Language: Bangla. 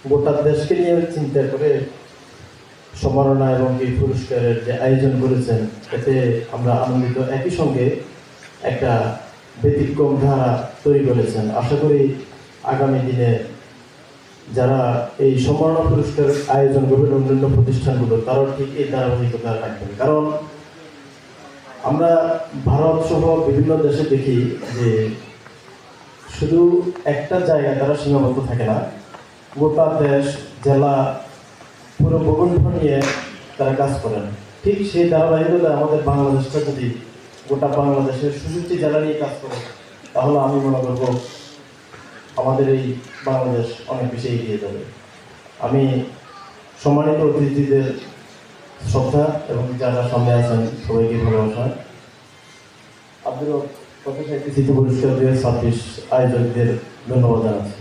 গোটা দেশকে নিয়ে চিন্তা করে সম্মাননা এবং এই পুরস্কারের যে আয়োজন করেছেন, এতে আমরা আনন্দিত। একই সঙ্গে একটা ব্যতিক্রম ধারা তৈরি করেছেন। আশা করি আগামী দিনে যারা এই সম্মাননা পুরস্কার আয়োজন করবেন অন্যান্য প্রতিষ্ঠানগুলো, তারাও ঠিক এই ধারাবাহিকতা রাখবেন। কারণ আমরা ভারত সহ বিভিন্ন দেশে দেখি যে শুধু একটা জায়গায় তারা সীমাবদ্ধ থাকে না, গোটা দেশ, জেলা, পুরো ভূখণ্ড নিয়ে তারা কাজ করেন। ঠিক সেই ধারাবাহিকতায় আমাদের বাংলাদেশটা যদি গোটা বাংলাদেশের ৬৬টি জেলা নিয়ে কাজ করে, তাহলে আমি মনে করব আমাদের এই বাংলাদেশ অনেক বেশি এগিয়ে যাবে। আমি সম্মানিত অতিথিদের শ্রদ্ধা এবং যারা সামনে আছেন সবাইকে ভালোবাসা। আপনারও কথা সাহিত্য পুরস্কার ২০২৬ আয়োজকদের ধন্যবাদ জানাচ্ছি।